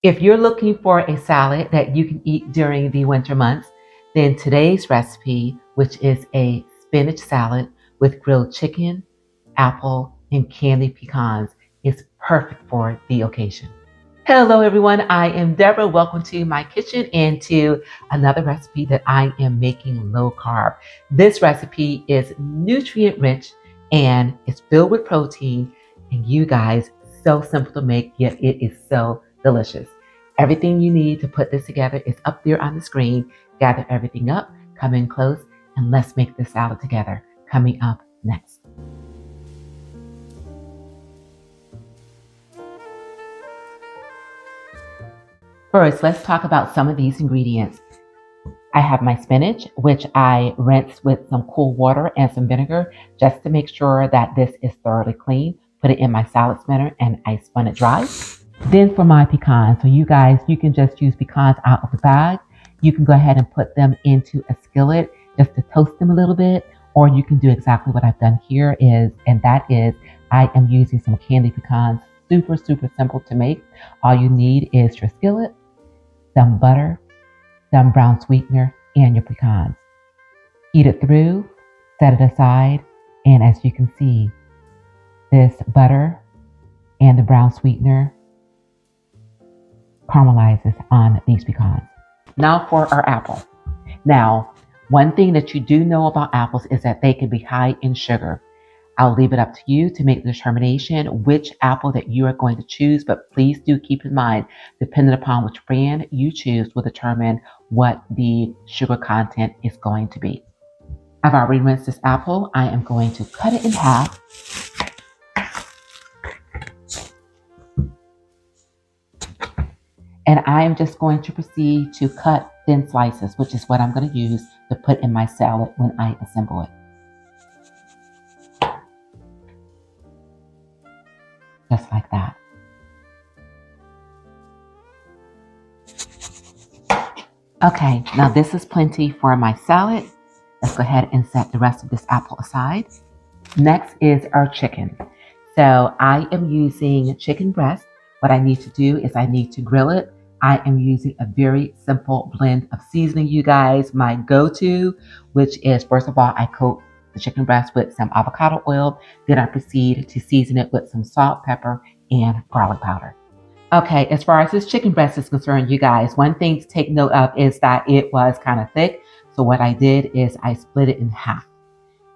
If you're looking for a salad that you can eat during the winter months, then today's recipe, which is a spinach salad with grilled chicken, apple, and candied pecans, is perfect for the occasion. Hello, everyone. I am Deborah. Welcome to my kitchen and to another recipe that I am making low carb. This recipe is nutrient rich and it's filled with protein. And you guys, so simple to make, yet it is so delicious. Everything you need to put this together is up there on the screen. Gather everything up, come in close, and let's make this salad together. Coming up next. First, let's talk about some of these ingredients. I have my spinach, which I rinsed with some cool water and some vinegar just to make sure that this is thoroughly clean. Put it in my salad spinner and I spun it dry. Then for my pecans, so you guys, you can just use pecans out of the bag. You can go ahead and put them into a skillet just to toast them a little bit, or you can do exactly what I've done here and that is I am using some candied pecans. Super, super simple to make. All you need is your skillet, some butter, some brown sweetener, and your pecans. Heat it through, set it aside, and as you can see, this butter and the brown sweetener caramelizes on these pecans. Now for our apple. Now, one thing that you do know about apples is that they can be high in sugar. I'll leave it up to you to make the determination which apple that you are going to choose, but please do keep in mind, depending upon which brand you choose will determine what the sugar content is going to be. I've already rinsed this apple. I am going to cut it in half. And I am just going to proceed to cut thin slices, which is what I'm going to use to put in my salad when I assemble it. Just like that. Okay, now this is plenty for my salad. Let's go ahead and set the rest of this apple aside. Next is our chicken. So I am using chicken breast. What I need to do is I need to grill it. I am using a very simple blend of seasoning, you guys. My go-to, which is first of all, I coat the chicken breast with some avocado oil. Then I proceed to season it with some salt, pepper, and garlic powder. Okay, as far as this chicken breast is concerned, you guys, one thing to take note of is that it was kind of thick. So what I did is I split it in half.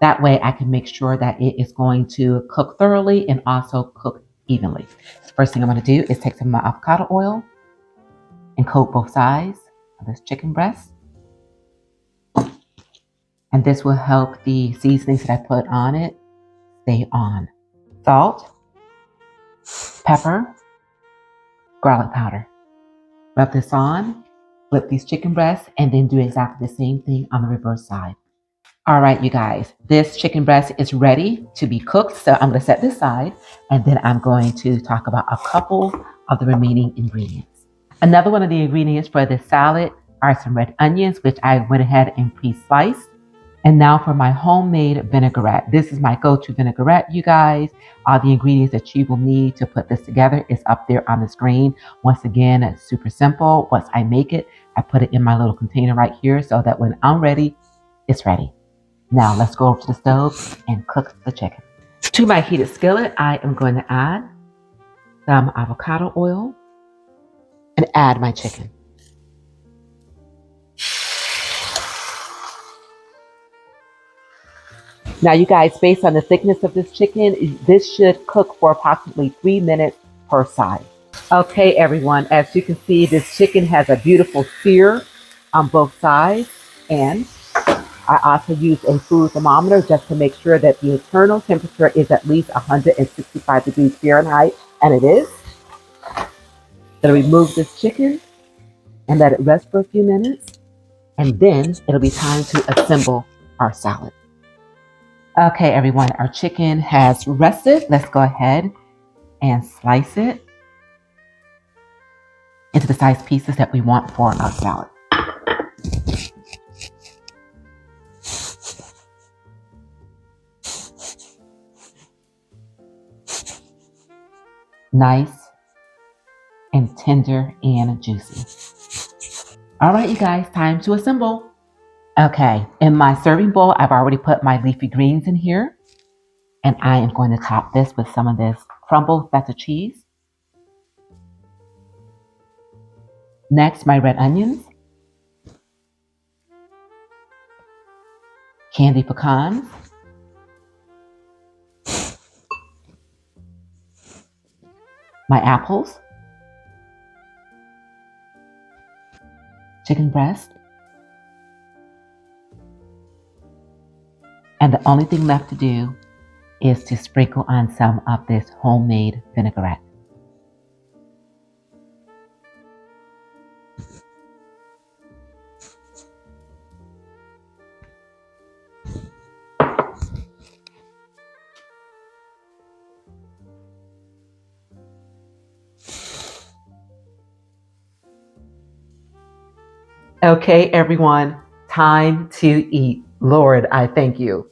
That way I can make sure that it is going to cook thoroughly and also cook evenly. The first thing I'm going to do is take some of my avocado oil and coat both sides of this chicken breast. And this will help the seasonings that I put on it stay on. Salt, pepper, garlic powder. Rub this on, flip these chicken breasts, and then do exactly the same thing on the reverse side. All right, you guys, this chicken breast is ready to be cooked. So I'm going to set this aside and then I'm going to talk about a couple of the remaining ingredients. Another one of the ingredients for this salad are some red onions, which I went ahead and pre-sliced. And now for my homemade vinaigrette. This is my go-to vinaigrette, you guys. All the ingredients that you will need to put this together is up there on the screen. Once again, it's super simple. Once I make it, I put it in my little container right here so that when I'm ready, it's ready. Now let's go over to the stove and cook the chicken. To my heated skillet, I am going to add some avocado oil and add my chicken. Now you guys, based on the thickness of this chicken, this should cook for approximately 3 minutes per side. Okay, everyone, as you can see, this chicken has a beautiful sear on both sides, and I also use a food thermometer just to make sure that the internal temperature is at least 165 degrees Fahrenheit, and it is. Gonna remove this chicken and let it rest for a few minutes, and then it'll be time to assemble our salad. Okay, everyone, our chicken has rested. Let's go ahead and slice it into the size pieces that we want for our salad. Nice and tender and juicy. All right, you guys, time to assemble. Okay, in my serving bowl, I've already put my leafy greens in here, and I am going to top this with some of this crumbled feta cheese. Next, my red onions, candy pecans, my apples, chicken breast, and the only thing left to do is to sprinkle on some of this homemade vinaigrette. Okay, everyone, time to eat. Lord, I thank you.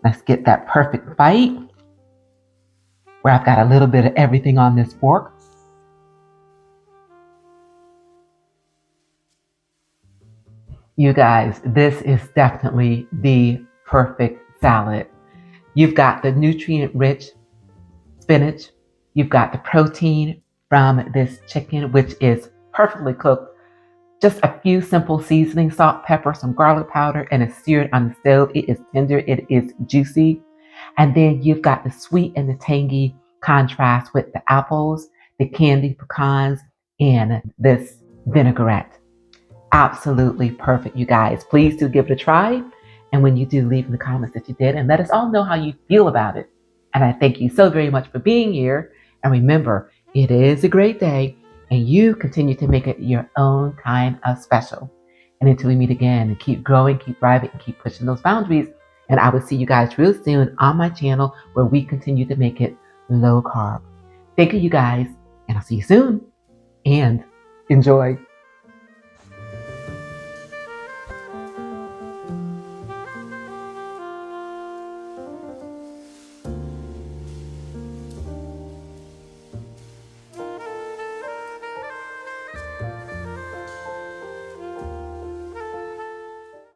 Let's get that perfect bite where I've got a little bit of everything on this fork. You guys, this is definitely the perfect salad. You've got the nutrient-rich spinach. You've got the protein from this chicken, which is perfectly cooked. Just a few simple seasonings, salt, pepper, some garlic powder, and it's seared on the stove. It is tender. It is juicy. And then you've got the sweet and the tangy contrast with the apples, the candied pecans, and this vinaigrette. Absolutely perfect, you guys. Please do give it a try. And when you do, leave in the comments that you did and let us all know how you feel about it. And I thank you so very much for being here. And remember, it is a great day and you continue to make it your own kind of special. And until we meet again, keep growing, keep thriving, and keep pushing those boundaries. And I will see you guys real soon on my channel where we continue to make it low carb. Thank you, you guys, and I'll see you soon. And enjoy.